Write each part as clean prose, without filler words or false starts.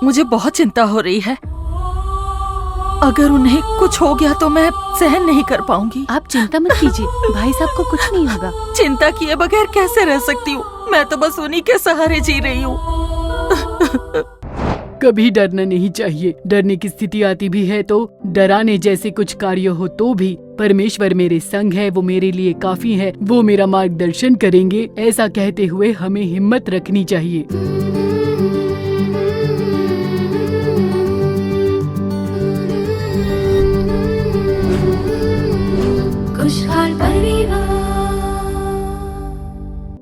मुझे बहुत चिंता हो रही है। अगर उन्हें कुछ हो गया तो मैं सहन नहीं कर पाऊंगी। आप चिंता मत कीजिए, भाई साहब को कुछ नहीं होगा। चिंता किए बगैर कैसे रह सकती हूँ? मैं तो बस उन्हीं के सहारे जी रही हूँ। कभी डरना नहीं चाहिए। डरने की स्थिति आती भी है तो डराने जैसे कुछ कार्य हो तो भी परमेश्वर मेरे संग है, वो मेरे लिए काफी है, वो मेरा मार्गदर्शन करेंगे। ऐसा कहते हुए हमें हिम्मत रखनी चाहिए।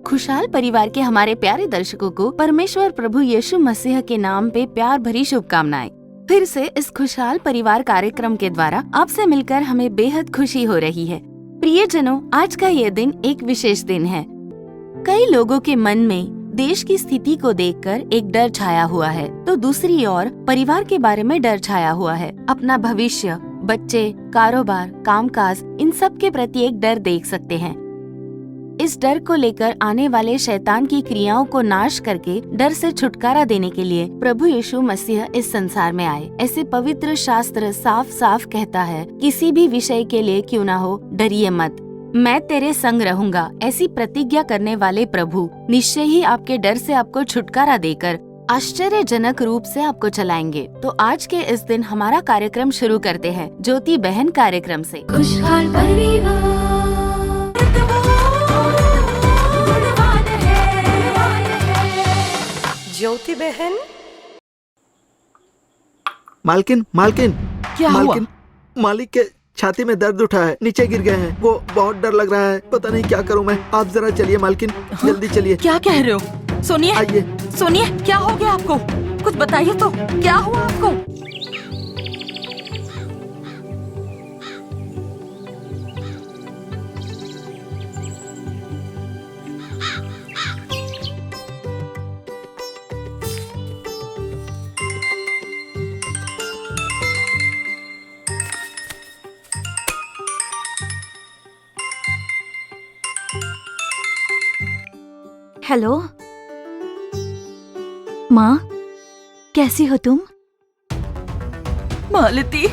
खुशहाल परिवार के हमारे प्यारे दर्शकों को परमेश्वर प्रभु यीशु मसीह के नाम पे प्यार भरी शुभकामनाएं। फिर से इस खुशहाल परिवार कार्यक्रम के द्वारा आपसे मिलकर हमें बेहद खुशी हो रही है। प्रियजनों, आज का ये दिन एक विशेष दिन है। कई लोगों के मन में देश की स्थिति को देखकर एक डर छाया हुआ है, तो दूसरी ओर परिवार के बारे में डर छाया हुआ है। अपना भविष्य, बच्चे, कारोबार, कामकाज, इन सब के प्रति एक डर देख सकते हैं। इस डर को लेकर आने वाले शैतान की क्रियाओं को नाश करके डर से छुटकारा देने के लिए प्रभु यीशु मसीह इस संसार में आए। ऐसे पवित्र शास्त्र साफ साफ कहता है, किसी भी विषय के लिए क्यों ना हो, डरिए मत, मैं तेरे संग रहूंगा। ऐसी प्रतिज्ञा करने वाले प्रभु निश्चय ही आपके डर से आपको छुटकारा देकर आश्चर्यजनक रूप से आपको चलाएंगे। तो आज के इस दिन हमारा कार्यक्रम शुरू करते हैं ज्योति बहन कार्यक्रम से। खुशहाल परिवार ज्योति बहन। मालकिन, मालकिन, क्या हुआ? मालकिन, मालिक के छाती में दर्द उठा है, नीचे गिर गए हैं। वो बहुत डर लग रहा है, पता नहीं क्या करूं मैं। आप जरा चलिए मालकिन, जल्दी चलिए। क्या कह रहे हो? सुनिए, आइए। सुनिए, क्या हो गया आपको? कुछ बताइए तो, क्या हुआ आपको? हेलो माँ, कैसी हो तुम? मालती,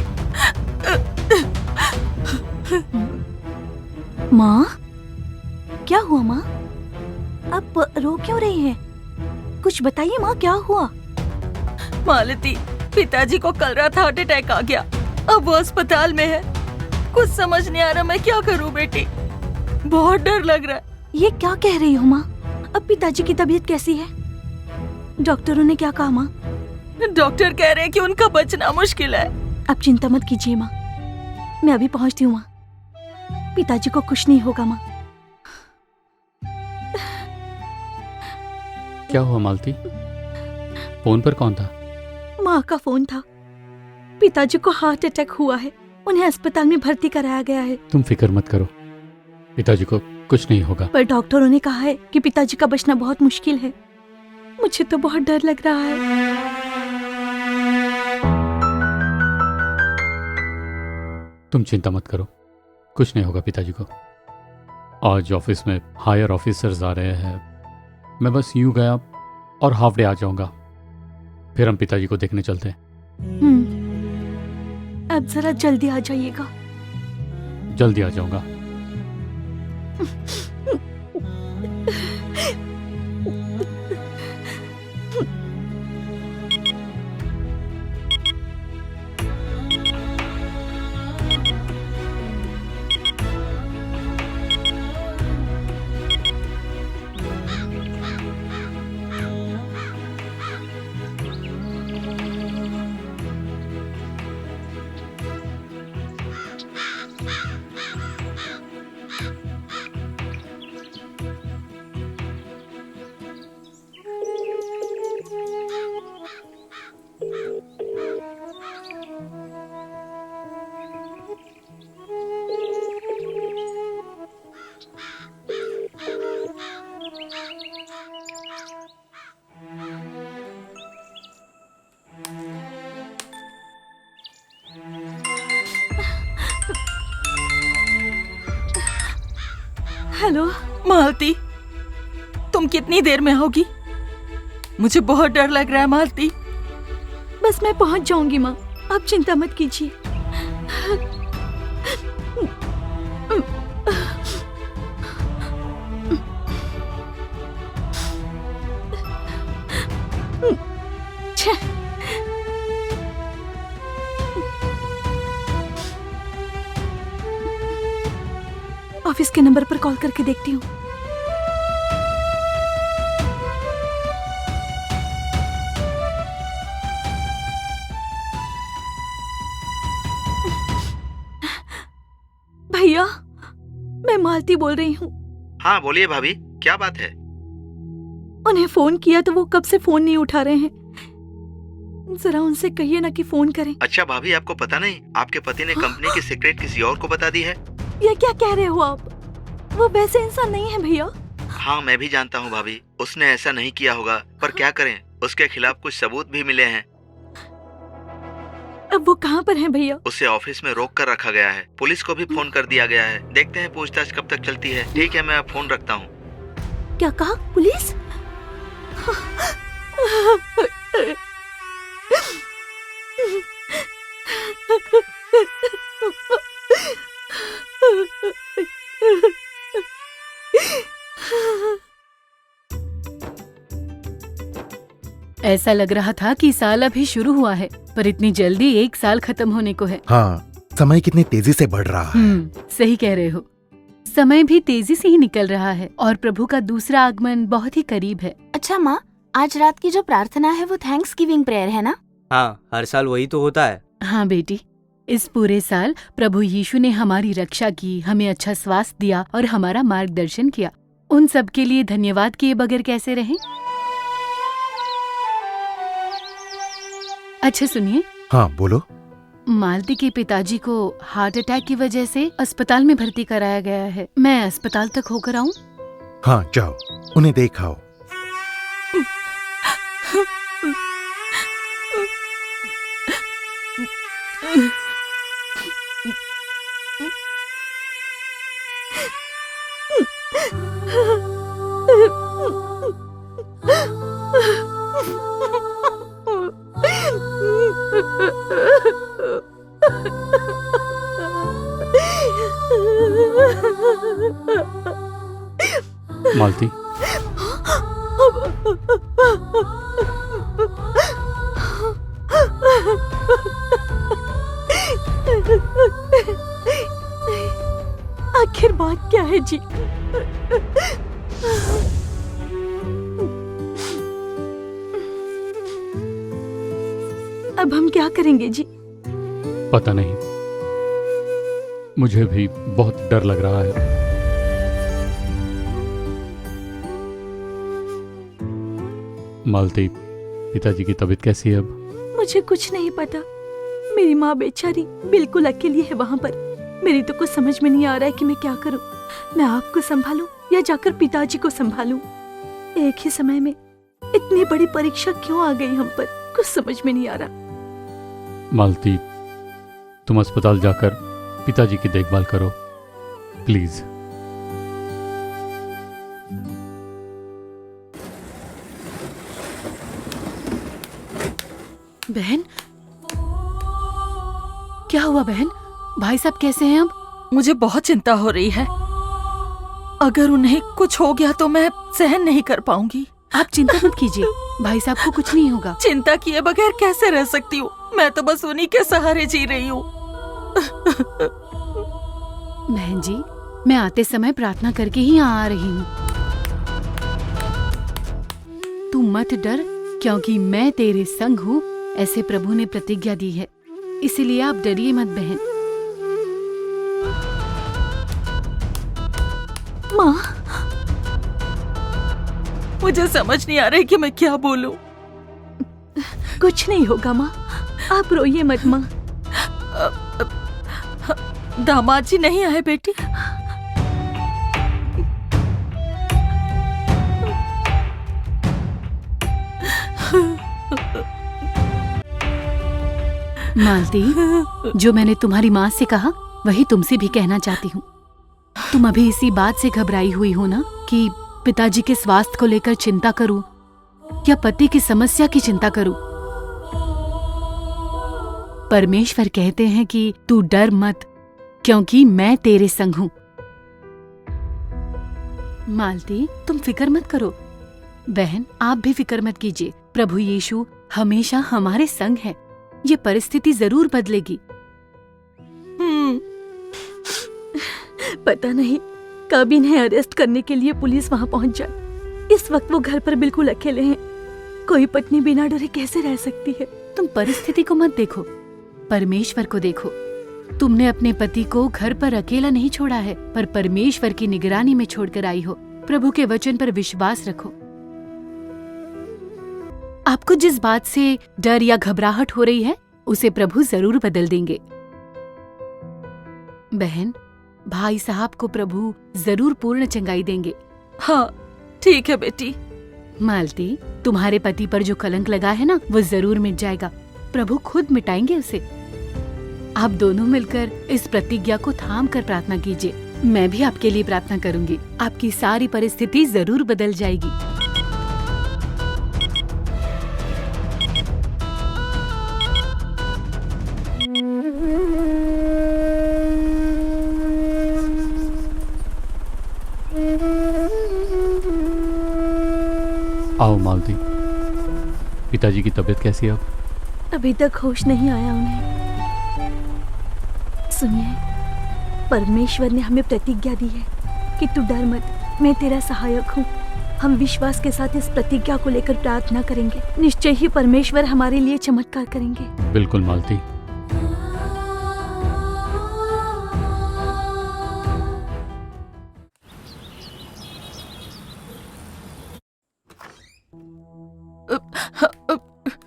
माँ, क्या हुआ माँ? आप रो क्यों रही हैं? कुछ बताइए माँ, क्या हुआ? मालती, पिताजी को कल रात हार्ट अटैक आ गया। अब वो अस्पताल में है। कुछ समझ नहीं आ रहा मैं क्या करूं बेटी। बहुत डर लग रहा है। ये क्या कह रही हो माँ? अब पिताजी की तबीयत कैसी है? डॉक्टरों ने क्या कहा माँ? डॉक्टर कह रहे हैं कि उनका बचना मुश्किल है। आप चिंता मत कीजिए माँ, मैं अभी पहुँचती हूँ माँ। पिताजी को कुछ नहीं होगा माँ। क्या हुआ मालती? फोन पर कौन था? माँ का फोन था। पिताजी को हार्ट अटैक हुआ है, उन्हें अस्पताल में भर्ती कराया गया है। तुम फिक्र मत करो, पिताजी को कुछ नहीं होगा। पर डॉक्टरों ने कहा है कि पिताजी का बचना बहुत मुश्किल है। मुझे तो बहुत डर लग रहा है। तुम चिंता मत करो, कुछ नहीं होगा पिताजी को। आज ऑफिस में हायर ऑफिसर्स आ रहे हैं, मैं बस यूं गया और हाफ डे आ जाऊंगा, फिर हम पिताजी को देखने चलते हैं। अब जरा जल्दी आ जाइएगा। जल्दी आ जाऊंगा। हेलो मालती, तुम कितनी देर में होगी? मुझे बहुत डर लग रहा है मालती। बस मैं पहुंच जाऊंगी माँ, आप चिंता मत कीजिए। ऑफिस के नंबर पर कॉल करके देखती हूँ। भैया, मैं मालती बोल रही हूँ। हाँ बोलिए भाभी, क्या बात है? उन्हें फोन किया तो वो कब से फोन नहीं उठा रहे हैं। जरा उनसे कहिए ना कि फोन करें। अच्छा भाभी, आपको पता नहीं आपके पति ने कंपनी की सीक्रेट किसी और को बता दी है? ये क्या कह रहे हो आप? वो वैसे इंसान नहीं है भैया। हाँ मैं भी जानता हूँ भाभी, उसने ऐसा नहीं किया होगा, पर क्या करें, उसके खिलाफ कुछ सबूत भी मिले हैं। अब वो कहाँ पर हैं भैया? उसे ऑफिस में रोक कर रखा गया है, पुलिस को भी फोन कर दिया गया है। देखते हैं पूछताछ कब तक चलती है। ठीक है, मैं अब फोन रखता हूँ। क्या कहा? पुलिस? ऐसा लग रहा था कि साल अभी शुरू हुआ है, पर इतनी जल्दी 1 साल खत्म होने को है। हाँ, समय कितनी तेजी से बढ़ रहा है। सही कह रहे हो। समय भी तेजी से ही निकल रहा है और प्रभु का दूसरा आगमन बहुत ही करीब है। अच्छा माँ, आज रात की जो प्रार्थना है वो थैंक्स गिविंग प्रेयर है ना? हाँ, हर साल वही तो होता है। हाँ बेटी, इस पूरे साल प्रभु यीशु ने हमारी रक्षा की, हमें अच्छा स्वास्थ्य दिया और हमारा मार्गदर्शन किया। उन सब के लिए धन्यवाद किए बगैर कैसे रहें? अच्छा सुनिए। हाँ बोलो। मालती के पिताजी को हार्ट अटैक की वजह से अस्पताल में भर्ती कराया गया है। मैं अस्पताल तक होकर आऊं? हाँ जाओ, उन्हें देखाओ। मालती, आखिर बात क्या है जी? अब हम क्या करेंगे जी? पता नहीं, मुझे भी बहुत डर लग रहा है। मालती, पिताजी की तबीयत कैसी है अब? मुझे कुछ नहीं पता। मेरी माँ बेचारी बिल्कुल अकेली है वहाँ पर। मेरी तो कुछ समझ में नहीं आ रहा है कि मैं क्या करूँ। मैं आपको संभालूं या जाकर पिताजी को संभालूं? एक ही समय में इतनी बड़ी परीक्षा क्यों आ गई हम पर, कुछ समझ में नहीं आ रहा। मालती, तुम अस्पताल जाकर पिताजी की देखभाल करो प्लीज। बहन, क्या हुआ बहन? भाई साहब कैसे हैं अब? मुझे बहुत चिंता हो रही है। अगर उन्हें कुछ हो गया तो मैं सहन नहीं कर पाऊंगी। आप चिंता मत कीजिए, भाई साहब को कुछ नहीं होगा। चिंता किए बगैर कैसे रह सकती हूँ? मैं तो बस उन्हीं के सहारे जी रही हूँ। बहन जी, मैं आते समय प्रार्थना करके ही यहाँ आ रही हूँ। तू मत डर, क्योंकि मैं तेरे संग हूँ, ऐसे प्रभु ने प्रतिज्ञा दी है। इसीलिए आप डरिए मत बहन। माँ, मुझे समझ नहीं आ रहा है कि मैं क्या बोलूं। कुछ नहीं होगा माँ, आप रोइए मत माँ। दामाद जी नहीं आए बेटी? मालती, जो मैंने तुम्हारी माँ से कहा वही तुमसे भी कहना चाहती हूँ। तुम अभी इसी बात से घबराई हुई हो ना कि पिताजी के स्वास्थ्य को लेकर चिंता करूं या पति की समस्या की चिंता करूं। परमेश्वर कहते हैं कि तू डर मत, क्योंकि मैं तेरे संग हूँ। मालती, तुम फिक्र मत करो। बहन, आप भी फिक्र मत कीजिए। प्रभु यीशु हमेशा हमारे संग है। ये परिस्थिति जरूर बदलेगी। पता नहीं कब इन्हें अरेस्ट करने के लिए पुलिस वहाँ पहुँच जाए। इस वक्त वो घर पर बिल्कुल अकेले हैं। कोई पत्नी बिना डरे कैसे रह सकती है? तुम परिस्थिति को मत देखो, परमेश्वर को देखो। तुमने अपने पति को घर पर अकेला नहीं छोड़ा है, पर परमेश्वर की निगरानी में छोड़कर आई हो। प्रभु के वचन पर विश्वास रखो। आपको जिस बात से डर या घबराहट हो रही है, उसे प्रभु जरूर बदल देंगे। बहन, भाई साहब को प्रभु जरूर पूर्ण चंगाई देंगे। हाँ, ठीक है बेटी। मालती, तुम्हारे पति पर जो कलंक लगा है ना, वो जरूर मिट जाएगा। प्रभु खुद मिटाएंगे उसे। आप दोनों मिलकर इस प्रतिज्ञा को थाम कर प्रार्थना कीजिए। मैं भी आपके लिए प्रार्थना करूंगी। आपकी सारी परिस्थिति जरूर बदल जाएगी। आओ मालती, पिताजी की तबीयत कैसी है अब? अभी तक होश नहीं आया उन्हें। सुनिए, परमेश्वर ने हमें प्रतिज्ञा दी है कि तू डर मत, मैं तेरा सहायक हूँ। हम विश्वास के साथ इस प्रतिज्ञा को लेकर प्रार्थना करेंगे। निश्चय ही परमेश्वर हमारे लिए चमत्कार करेंगे। बिल्कुल मालती।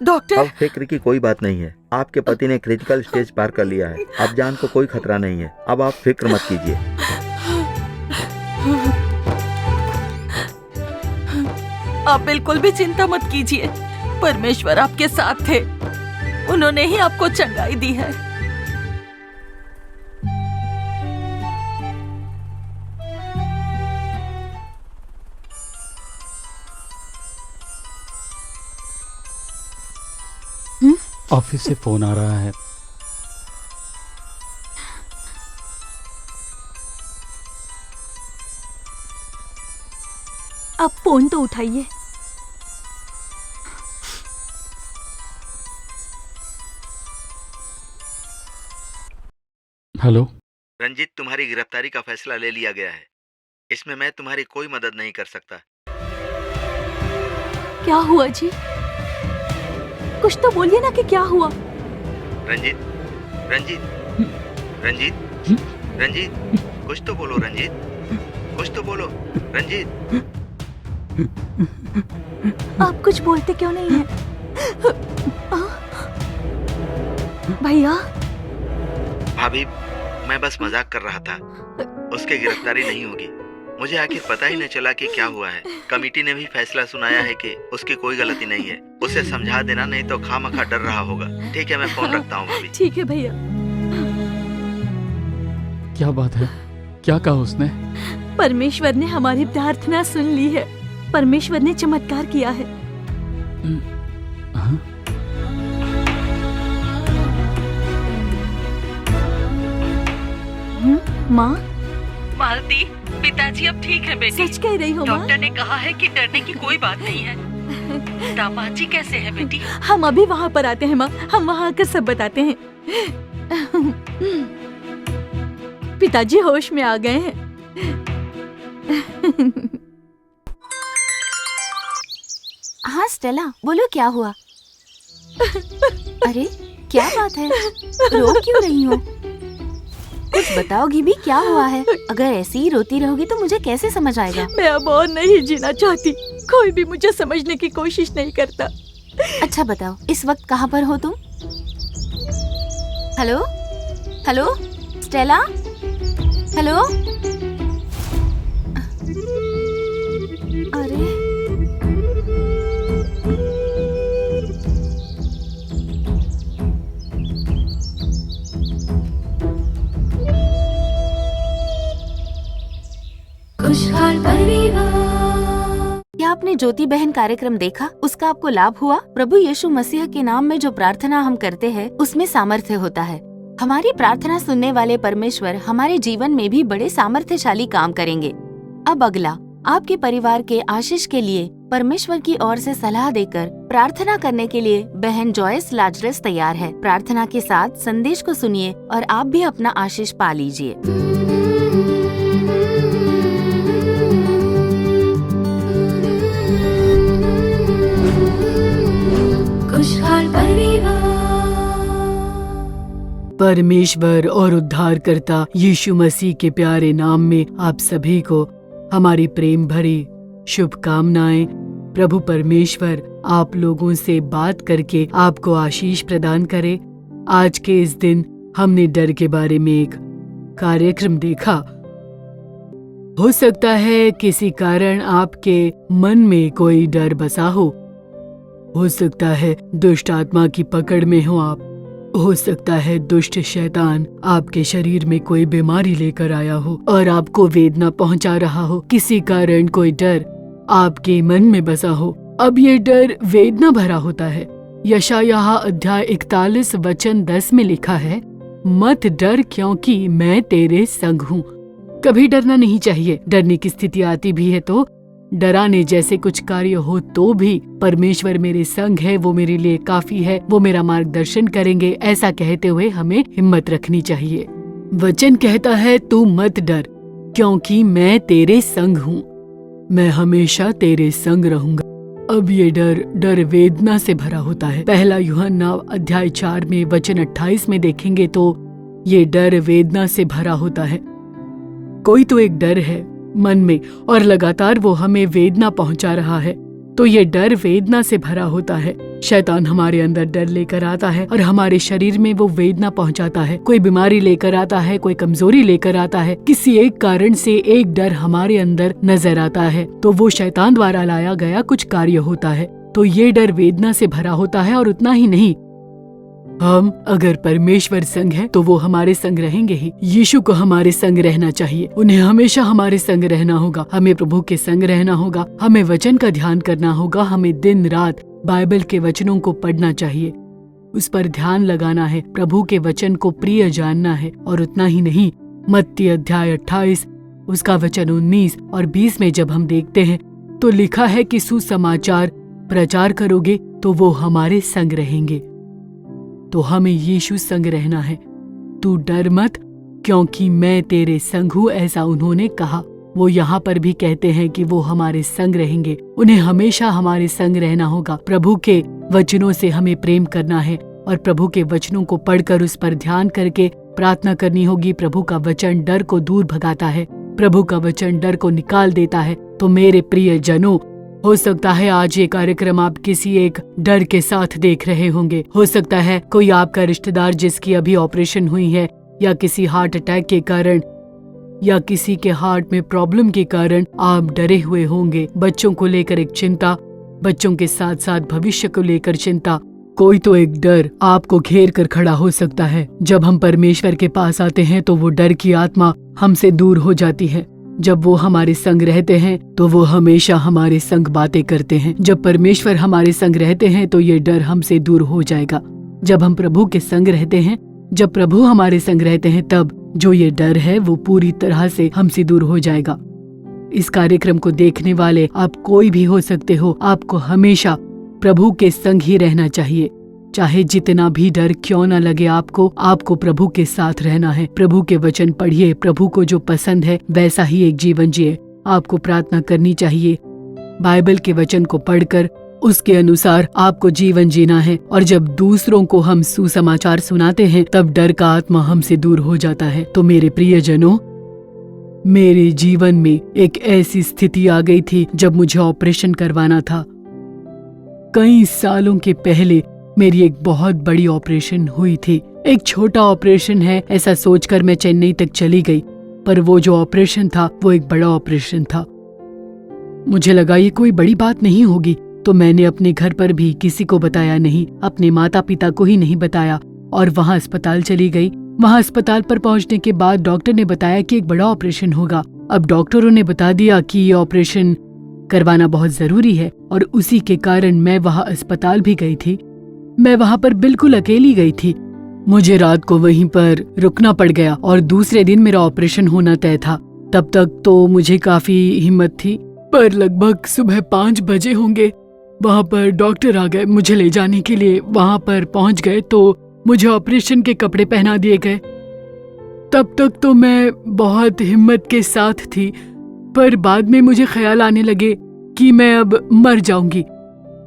डॉक्टर, अब फिक्र की कोई बात नहीं है। आपके पति ने क्रिटिकल स्टेज पार कर लिया है। अब जान को कोई खतरा नहीं है। अब आप फिक्र मत कीजिए। आप बिल्कुल भी चिंता मत कीजिए। परमेश्वर आपके साथ थे। उन्होंने ही आपको चंगाई दी है। ऑफिस से फोन आ रहा है। आप फोन तो उठाइए। हेलो। रंजीत, तुम्हारी गिरफ्तारी का फैसला ले लिया गया है। इसमें मैं तुम्हारी कोई मदद नहीं कर सकता। क्या हुआ जी? कुछ तो बोलिए ना कि क्या हुआ। रंजीत, रंजीत, रंजीत, रंजीत, कुछ तो बोलो रंजीत, कुछ तो बोलो रंजीत। आप कुछ बोलते क्यों नहीं हैं? भैया। भाभी, मैं बस मजाक कर रहा था। उसकी गिरफ्तारी नहीं होगी। मुझे आखिर पता ही न चला कि क्या हुआ है। कमेटी ने भी फैसला सुनाया है कि उसकी कोई गलती नहीं है। उसे समझा देना, नहीं तो खामखा डर रहा होगा। ठीक है, मैं फोन रखता हूँ भाभी। ठीक है भैया। क्या बात है? क्या कहा उसने? परमेश्वर ने हमारी प्रार्थना सुन ली है। परमेश्वर ने चमत्कार किया है। हाँ? माँ? मालती, पिताजी अब ठीक है बेटी। सच कह रही हो माँ? डॉक्टर ने कहा है कि डरने की कोई बात नहीं है। दामाद जी कैसे है बेटी? हम अभी वहाँ पर आते हैं माँ। हम वहाँ आकर सब बताते हैं। पिताजी होश में आ गए हैं। हाँ स्टेला, बोलो क्या हुआ? अरे क्या बात है, रो क्यों रही हो? कुछ बताओगी भी, क्या हुआ है? अगर ऐसे ही रोती रहोगी तो मुझे कैसे समझ आएगा? मैं अब और नहीं जीना चाहती। कोई भी मुझे समझने की कोशिश नहीं करता। अच्छा बताओ, इस वक्त कहाँ पर हो तुम? Hello hello Stella, hello. अरे खुशहाल परिवार। क्या आपने आपने ज्योति बहन कार्यक्रम देखा, उसका आपको लाभ हुआ? प्रभु यीशु मसीह के नाम में जो प्रार्थना हम करते हैं उसमें सामर्थ्य होता है। हमारी प्रार्थना सुनने वाले परमेश्वर हमारे जीवन में भी बड़े सामर्थ्यशाली काम करेंगे। अब अगला, आपके परिवार के आशीष के लिए परमेश्वर की ओर से सलाह देकर प्रार्थना करने के लिए बहन जॉयस लाजरस तैयार है। प्रार्थना के साथ संदेश को सुनिए और आप भी अपना आशीष पा लीजिए। खुशहाल परिवार। परमेश्वर और उद्धारकर्ता यीशु मसीह के प्यारे नाम में आप सभी को हमारी प्रेम भरी शुभकामनाएं। प्रभु परमेश्वर आप लोगों से बात करके आपको आशीष प्रदान करे। आज के इस दिन हमने डर के बारे में एक कार्यक्रम देखा। हो सकता है किसी कारण आपके मन में कोई डर बसा हो सकता है दुष्ट आत्मा की पकड़ में हो आप, हो सकता है दुष्ट शैतान आपके शरीर में कोई बीमारी लेकर आया हो और आपको वेदना पहुंचा रहा हो। किसी कारण कोई डर आपके मन में बसा हो। अब ये डर वेदना भरा होता है। यशायाह अध्याय 41 वचन 10 में लिखा है, मत डर क्योंकि मैं तेरे संग हूँ। कभी डरना नहीं चाहिए। डरने की स्थिति आती भी है तो डराने जैसे कुछ कार्य हो तो भी परमेश्वर मेरे संग है, वो मेरे लिए काफी है, वो मेरा मार्गदर्शन करेंगे, ऐसा कहते हुए हमें हिम्मत रखनी चाहिए। वचन कहता है, तू मत डर क्योंकि मैं तेरे संग हूँ, मैं हमेशा तेरे संग रहूंगा। अब ये डर वेदना से भरा होता है। पहला यूहन्ना अध्याय 4 में वचन 28 में देखेंगे तो ये डर वेदना से भरा होता है। कोई तो एक डर है मन में और लगातार वो हमें वेदना पहुंचा रहा है, तो ये डर वेदना से भरा होता है। शैतान हमारे अंदर डर लेकर आता है और हमारे शरीर में वो वेदना पहुंचाता है। कोई बीमारी लेकर आता है, कोई कमजोरी लेकर आता है, किसी एक कारण से एक डर हमारे अंदर नजर आता है, तो वो शैतान द्वारा लाया गया कुछ कार्य होता है। तो ये डर वेदना से भरा होता है। और उतना ही नहीं, हम अगर परमेश्वर संग है तो वो हमारे संग रहेंगे ही। यीशु को हमारे संग रहना चाहिए, उन्हें हमेशा हमारे संग रहना होगा। हमें प्रभु के संग रहना होगा, हमें वचन का ध्यान करना होगा, हमें दिन रात बाइबल के वचनों को पढ़ना चाहिए, उस पर ध्यान लगाना है, प्रभु के वचन को प्रिय जानना है। और उतना ही नहीं, मत्ती अध्याय 28 उसका वचन 19 और 20 में जब हम देखते हैं तो लिखा है कि सुसमाचार प्रचार करोगे तो वो हमारे संग रहेंगे। तो हमें यीशु संग रहना है। तू डर मत क्योंकि मैं तेरे संग हूँ, ऐसा उन्होंने कहा। वो यहाँ पर भी कहते हैं कि वो हमारे संग रहेंगे, उन्हें हमेशा हमारे संग रहना होगा। प्रभु के वचनों से हमें प्रेम करना है और प्रभु के वचनों को पढ़कर उस पर ध्यान करके प्रार्थना करनी होगी। प्रभु का वचन डर को दूर भगाता है, प्रभु का वचन डर को निकाल देता है। तो मेरे प्रिय जनों, हो सकता है आज ये कार्यक्रम आप किसी एक डर के साथ देख रहे होंगे। हो सकता है कोई आपका रिश्तेदार जिसकी अभी ऑपरेशन हुई है, या किसी हार्ट अटैक के कारण, या किसी के हार्ट में प्रॉब्लम के कारण आप डरे हुए होंगे। बच्चों को लेकर एक चिंता, बच्चों के साथ साथ भविष्य को लेकर चिंता, कोई तो एक डर आपको घेर कर खड़ा हो सकता है। जब हम परमेश्वर के पास आते हैं तो वो डर की आत्मा हमसे दूर हो जाती है। जब वो हमारे संग रहते हैं तो वो हमेशा हमारे संग बातें करते हैं। जब परमेश्वर हमारे संग रहते हैं तो ये डर हमसे दूर हो जाएगा। जब हम प्रभु के संग रहते हैं, जब प्रभु हमारे संग रहते हैं, तब जो ये डर है वो पूरी तरह से हमसे दूर हो जाएगा। इस कार्यक्रम को देखने वाले आप कोई भी हो सकते हो, आपको हमेशा प्रभु के संग ही रहना चाहिए। चाहे जितना भी डर क्यों न लगे आपको प्रभु के साथ रहना है। प्रभु के वचन पढ़िए, प्रभु को जो पसंद है वैसा ही एक जीवन जिए। आपको प्रार्थना करनी चाहिए, बाइबल के वचन को पढ़कर उसके अनुसार आपको जीवन जीना है। और जब दूसरों को हम सुसमाचार सुनाते हैं तब डर का आत्मा हमसे दूर हो जाता है। तो मेरे प्रियजनों, मेरे जीवन में एक ऐसी स्थिति आ गई थी जब मुझे ऑपरेशन करवाना था। कई सालों के पहले मेरी एक बहुत बड़ी ऑपरेशन हुई थी। एक छोटा ऑपरेशन है ऐसा सोचकर मैं चेन्नई तक चली गई, पर वो जो ऑपरेशन था वो एक बड़ा ऑपरेशन था। मुझे लगा ये कोई बड़ी बात नहीं होगी, तो मैंने अपने घर पर भी किसी को बताया नहीं, अपने माता पिता को ही नहीं बताया, और वहाँ अस्पताल चली गई। वहाँ अस्पताल पर पहुँचने के बाद डॉक्टर ने बताया कि एक बड़ा ऑपरेशन होगा। अब डॉक्टरों ने बता दिया कि ये ऑपरेशन करवाना बहुत जरूरी है और उसी के कारण मैं वहाँ अस्पताल भी गई थी। मैं वहाँ पर बिल्कुल अकेली गई थी। मुझे रात को वहीं पर रुकना पड़ गया और दूसरे दिन मेरा ऑपरेशन होना तय था। तब तक तो मुझे काफी हिम्मत थी, पर लगभग सुबह 5 बजे होंगे वहाँ पर डॉक्टर आ गए मुझे ले जाने के लिए। वहाँ पर पहुँच गए तो मुझे ऑपरेशन के कपड़े पहना दिए गए। तब तक तो मैं बहुत हिम्मत के साथ थी, पर बाद में मुझे ख्याल आने लगे कि मैं अब मर जाऊंगी,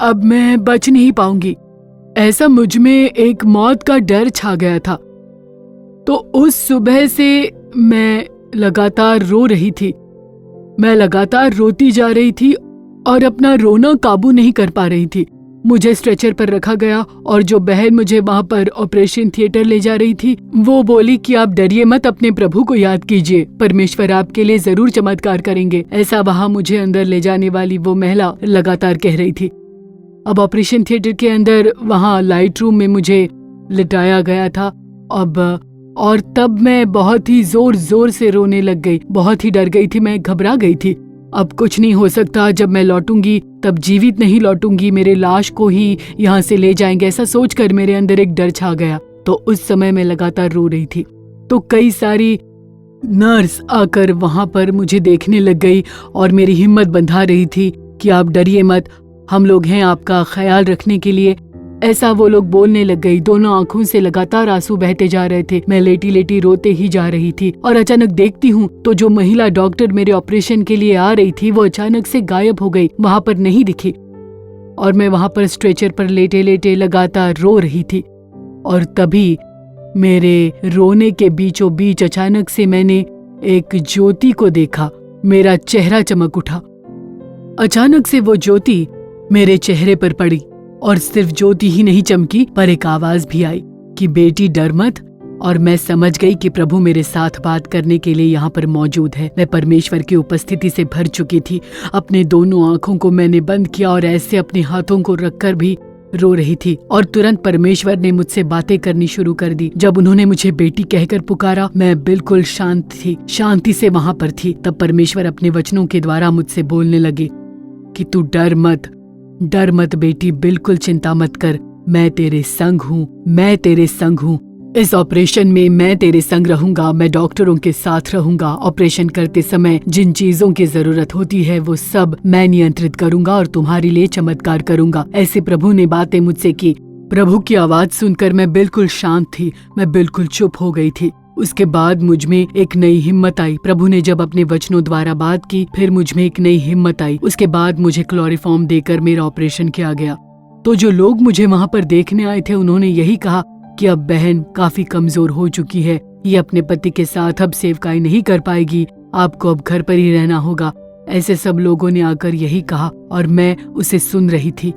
अब मैं बच नहीं पाऊंगी। ऐसा मुझ में एक मौत का डर छा गया था। तो उस सुबह से मैं लगातार रो रही थी। मैं लगातार रोती जा रही थी और अपना रोना काबू नहीं कर पा रही थी। मुझे स्ट्रेचर पर रखा गया और जो बहन मुझे वहाँ पर ऑपरेशन थिएटर ले जा रही थी वो बोली कि आप डरिए मत, अपने प्रभु को याद कीजिए, परमेश्वर आपके लिए जरूर चमत्कार करेंगे। ऐसा वहाँ मुझे अंदर ले जाने वाली वो महिला लगातार कह रही थी। अब ऑपरेशन थिएटर के अंदर वहाँ लाइट रूम में मुझे लिटाया गया था। और तब मैं बहुत ही जोर जोर से रोने लग गई। बहुत ही डर गई थी, मैं घबरा गई थी। अब कुछ नहीं हो सकता, जब मैं लौटूंगी तब जीवित नहीं लौटूंगी, मेरे लाश को ही यहाँ से ले जाएंगे, ऐसा सोचकर मेरे अंदर एक डर छा गया। तो उस समय मैं लगातार रो रही थी। तो कई सारी नर्स आकर वहाँ पर मुझे देखने लग गई और मेरी हिम्मत बंधा रही थी कि आप डरिए मत, हम लोग हैं आपका ख्याल रखने के लिए। ऐसा वो लोग बोलने लग गई। दोनों आंखों से लगातार आंसू बहते जा रहे थे। मैं लेटी लेटी रोते ही जा रही थी और अचानक देखती हूँ तो जो महिला डॉक्टर मेरे ऑपरेशन के लिए आ रही थी वो अचानक से गायब हो गई, वहाँ पर नहीं दिखी। और मैं वहाँ पर स्ट्रेचर पर लेटे लेटे लगातार रो रही थी। और तभी मेरे रोने के बीचों बीच अचानक से मैंने एक ज्योति को देखा। मेरा चेहरा चमक उठा। अचानक से वो ज्योति मेरे चेहरे पर पड़ी और सिर्फ ज्योति ही नहीं चमकी, पर एक आवाज भी आई कि बेटी डर मत। और मैं समझ गई कि प्रभु मेरे साथ बात करने के लिए यहाँ पर मौजूद है। मैं परमेश्वर की उपस्थिति से भर चुकी थी। अपने दोनों आंखों को मैंने बंद किया और ऐसे अपने हाथों को रखकर भी रो रही थी। और तुरंत परमेश्वर ने मुझसे बातें करनी शुरू कर दी। जब उन्होंने मुझे बेटी कहकर पुकारा, मैं बिल्कुल शांत थी, शांति से वहाँ पर थी। तब परमेश्वर अपने वचनों के द्वारा मुझसे बोलने लगे कि तू डर मत बेटी, बिल्कुल चिंता मत कर, मैं तेरे संग हूँ, मैं तेरे संग हूँ। इस ऑपरेशन में मैं तेरे संग रहूंगा, मैं डॉक्टरों के साथ रहूंगा। ऑपरेशन करते समय जिन चीजों की जरूरत होती है वो सब मैं नियंत्रित करूंगा और तुम्हारे लिए चमत्कार करूंगा। ऐसे प्रभु ने बातें मुझसे की। प्रभु की आवाज सुनकर मैं बिल्कुल शांत थी, मैं बिल्कुल चुप हो गई थी। उसके बाद मुझ में एक नई हिम्मत आई। प्रभु ने जब अपने वचनों द्वारा बात की, फिर मुझ में एक नई हिम्मत आई। उसके बाद मुझे क्लोरोफॉर्म देकर मेरा ऑपरेशन किया गया। तो जो लोग मुझे वहाँ पर देखने आए थे उन्होंने यही कहा कि अब बहन काफी कमजोर हो चुकी है, ये अपने पति के साथ अब सेवकाई नहीं कर पाएगी, आपको अब घर पर ही रहना होगा। ऐसे सब लोगों ने आकर यही कहा और मैं उसे सुन रही थी।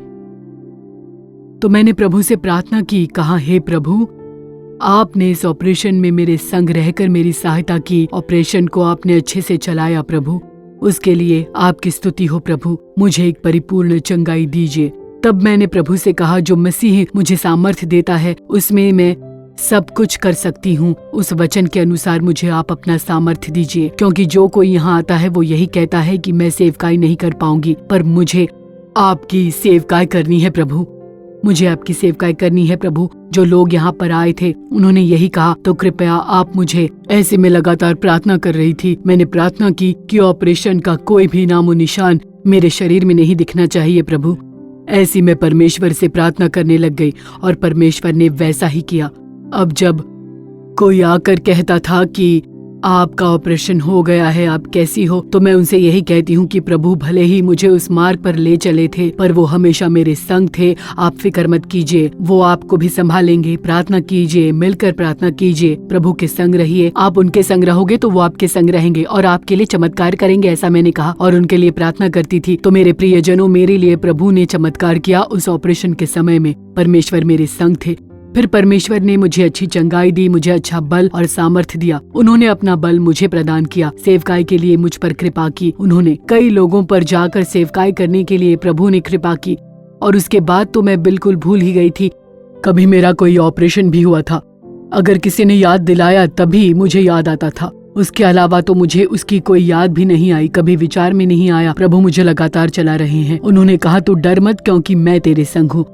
तो मैंने प्रभु से प्रार्थना की, कहा हे प्रभु, आपने इस ऑपरेशन में मेरे संग रहकर मेरी सहायता की। ऑपरेशन को आपने अच्छे से चलाया प्रभु, उसके लिए आपकी स्तुति हो प्रभु। मुझे एक परिपूर्ण चंगाई दीजिए। तब मैंने प्रभु से कहा, जो मसीह मुझे सामर्थ्य देता है उसमें मैं सब कुछ कर सकती हूँ। उस वचन के अनुसार मुझे आप अपना सामर्थ्य दीजिए, क्योंकि जो कोई यहाँ आता है वो यही कहता है कि मैं सेवकाई नहीं कर पाऊंगी, पर मुझे आपकी सेवकाई करनी है प्रभु, मुझे आपकी सेवकाई करनी है प्रभु। जो लोग यहाँ पर आए थे उन्होंने यही कहा, तो कृपया आप मुझे। ऐसे में लगातार प्रार्थना कर रही थी। मैंने प्रार्थना की कि ऑपरेशन का कोई भी नामो निशान मेरे शरीर में नहीं दिखना चाहिए प्रभु। ऐसी मैं परमेश्वर से प्रार्थना करने लग गई और परमेश्वर ने वैसा ही किया। अब जब कोई आकर कहता था कि आपका ऑपरेशन हो गया है, आप कैसी हो, तो मैं उनसे यही कहती हूँ कि प्रभु भले ही मुझे उस मार्ग पर ले चले थे, पर वो हमेशा मेरे संग थे। आप फिक्र मत कीजिए, वो आपको भी संभालेंगे। प्रार्थना कीजिए, मिलकर प्रार्थना कीजिए, प्रभु के संग रहिए। आप उनके संग रहोगे तो वो आपके संग रहेंगे और आपके लिए चमत्कार करेंगे, ऐसा मैंने कहा और उनके लिए प्रार्थना करती थी। तो मेरे प्रियजनों, मेरे लिए प्रभु ने चमत्कार किया। उस ऑपरेशन के समय में परमेश्वर मेरे संग थे। फिर परमेश्वर ने मुझे अच्छी चंगाई दी, मुझे अच्छा बल और सामर्थ्य दिया। उन्होंने अपना बल मुझे प्रदान किया, सेवकाई के लिए मुझ पर कृपा की। उन्होंने कई लोगों पर जाकर सेवकाई करने के लिए प्रभु ने कृपा की। और उसके बाद तो मैं बिल्कुल भूल ही गई थी कभी मेरा कोई ऑपरेशन भी हुआ था। अगर किसी ने याद दिलाया तभी मुझे याद आता था। उसके अलावा तो मुझे उसकी कोई याद भी नहीं आई, कभी विचार में नहीं आया। प्रभु मुझे लगातार चला रहे हैं। उन्होंने कहा तू डर मत क्योंकि मैं तेरे संग हूँ।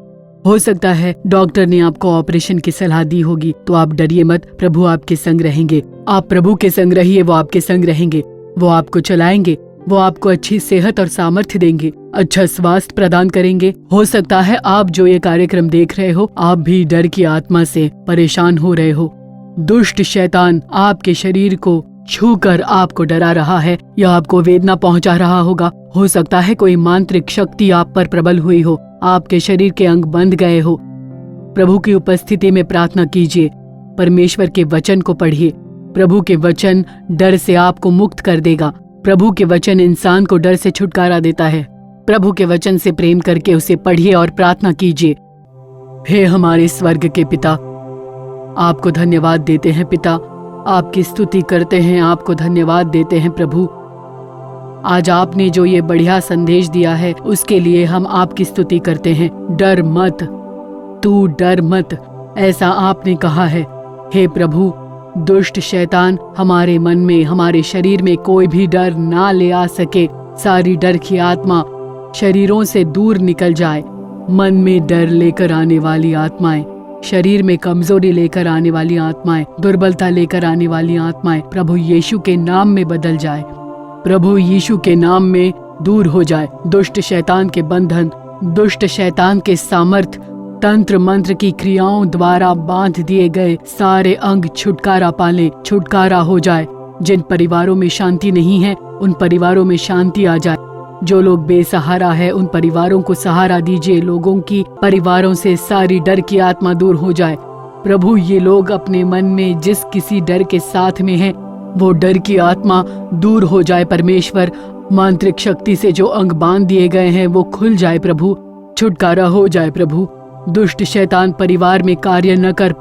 हो सकता है डॉक्टर ने आपको ऑपरेशन की सलाह दी होगी, तो आप डरिए मत, प्रभु आपके संग रहेंगे। आप प्रभु के संग रहिए, वो आपके संग रहेंगे। वो आपको चलाएंगे, वो आपको अच्छी सेहत और सामर्थ्य देंगे, अच्छा स्वास्थ्य प्रदान करेंगे। हो सकता है आप जो ये कार्यक्रम देख रहे हो, आप भी डर की आत्मा से परेशान हो रहे हो। दुष्ट शैतान आपके शरीर को छूकर आपको डरा रहा है या आपको वेदना पहुंचा रहा होगा। हो सकता है कोई मांत्रिक शक्ति आप पर प्रबल हुई हो, आपके शरीर के अंग बंध गए हो। प्रभु की उपस्थिति में प्रार्थना कीजिए, परमेश्वर के वचन को पढ़िए। प्रभु के वचन डर से आपको मुक्त कर देगा। प्रभु के वचन इंसान को डर से छुटकारा देता है। प्रभु के वचन से प्रेम करके उसे पढ़िए और प्रार्थना कीजिए। हे हमारे स्वर्ग के पिता, आपको धन्यवाद देते हैं पिता, आपकी स्तुति करते हैं, आपको धन्यवाद देते हैं प्रभु। आज आपने जो ये बढ़िया संदेश दिया है उसके लिए हम आपकी स्तुति करते हैं। डर मत, तू डर मत, ऐसा आपने कहा है। हे प्रभु, दुष्ट शैतान हमारे मन में, हमारे शरीर में कोई भी डर ना ले आ सके। सारी डर की आत्मा शरीरों से दूर निकल जाए। मन में डर लेकर आने वाली आत्माएं, शरीर में कमजोरी लेकर आने वाली आत्माएं, दुर्बलता लेकर आने वाली आत्माएं प्रभु यीशु के नाम में बदल जाए। प्रभु यीशु के नाम में दूर हो जाए। दुष्ट शैतान के बंधन, दुष्ट शैतान के सामर्थ, तंत्र मंत्र की क्रियाओं द्वारा बांध दिए गए सारे अंग छुटकारा पाले, छुटकारा हो जाए। जिन परिवारों में शांति नहीं है उन परिवारों में शांति आ जाए। जो लोग बेसहारा है उन परिवारों को सहारा दीजिए। लोगों की परिवारों से सारी डर की आत्मा दूर हो जाए। प्रभु, ये लोग अपने मन में जिस किसी डर के साथ में हैं, वो डर की आत्मा दूर हो जाए। परमेश्वर, मांत्रिक शक्ति से जो अंग बांध दिए गए हैं वो खुल जाए प्रभु, छुटकारा हो जाए प्रभु। दुष्ट शैतान परिवार में कार्य न कर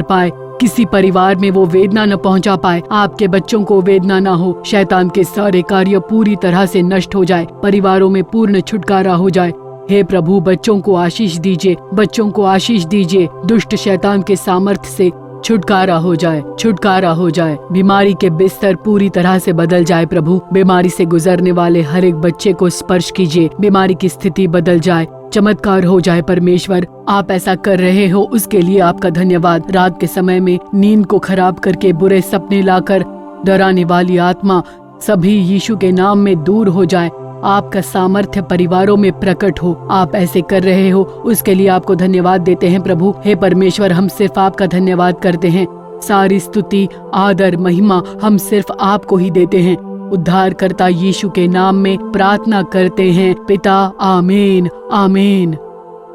पाए, किसी परिवार में वो वेदना न पहुंचा पाए, आपके बच्चों को वेदना न हो। शैतान के सारे कार्य पूरी तरह से नष्ट हो जाए, परिवारों में पूर्ण छुटकारा हो जाए। हे प्रभु, बच्चों को आशीष दीजिए, बच्चों को आशीष दीजिए। दुष्ट शैतान के सामर्थ्य से छुटकारा हो जाए, छुटकारा हो जाए। बीमारी के बिस्तर पूरी तरह से बदल जाए प्रभु। बीमारी से गुजरने वाले हर एक बच्चे को स्पर्श कीजिए, बीमारी की स्थिति बदल जाए, चमत्कार हो जाए। परमेश्वर, आप ऐसा कर रहे हो, उसके लिए आपका धन्यवाद। रात के समय में नींद को खराब करके बुरे सपने लाकर डराने वाली आत्मा सभी यीशु के नाम में दूर हो जाए। आपका सामर्थ्य परिवारों में प्रकट हो। आप ऐसे कर रहे हो, उसके लिए आपको धन्यवाद देते हैं प्रभु। हे परमेश्वर, हम सिर्फ आपका धन्यवाद करते हैं। सारी स्तुति, आदर, महिमा हम सिर्फ आपको ही देते हैं। उद्धारकर्ता यीशु के नाम में प्रार्थना करते हैं पिता, आमीन, आमीन।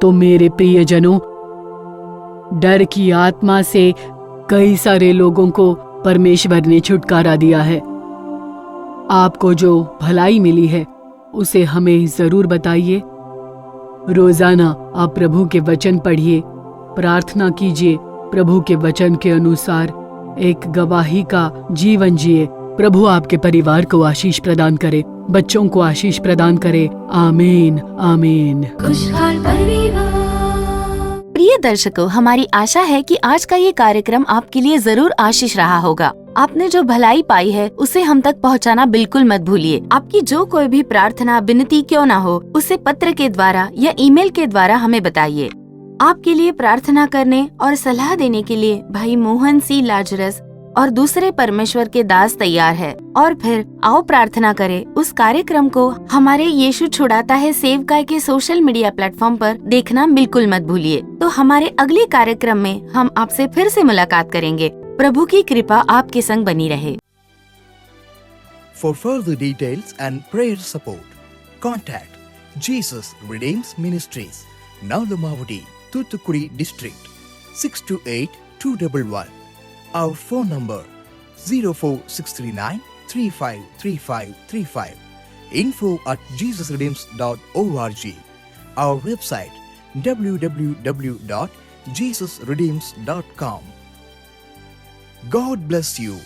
तो मेरे प्रियजनों, डर की आत्मा से कई सारे लोगों को परमेश्वर ने छुटकारा दिया है। आपको जो भलाई मिली है उसे हमें जरूर बताइए। रोजाना आप प्रभु के वचन पढ़िए, प्रार्थना कीजिए, प्रभु के वचन के अनुसार एक गवाही का जीवन जिए। प्रभु आपके परिवार को आशीष प्रदान करे, बच्चों को आशीष प्रदान करे। आमीन, आमीन। खुशहाल परिवार। प्रिय दर्शकों, हमारी आशा है कि आज का ये कार्यक्रम आपके लिए जरूर आशीष रहा होगा। आपने जो भलाई पाई है उसे हम तक पहुंचाना बिल्कुल मत भूलिए। आपकी जो कोई भी प्रार्थना, विनती क्यों ना हो, उसे पत्र के द्वारा या ईमेल के द्वारा हमें बताइए। आपके लिए प्रार्थना करने और सलाह देने के लिए भाई मोहन सी लाजरस और दूसरे परमेश्वर के दास तैयार है। और फिर आओ प्रार्थना करें। उस कार्यक्रम को हमारे यीशु छुड़ाता है सेवकाई के सोशल मीडिया प्लेटफॉर्म पर देखना बिल्कुल मत भूलिए। तो हमारे अगले कार्यक्रम में हम आपसे फिर से मुलाकात करेंगे। प्रभु की कृपा आपके संग बनी रहे। For further details and prayer support, contact Jesus Redeems Ministries, Nalamavadi, Thoothukudi District, 628-211. Our phone number 04639 353535. info@jesusredeems.org. Our website www.jesusredeems.com. God bless you.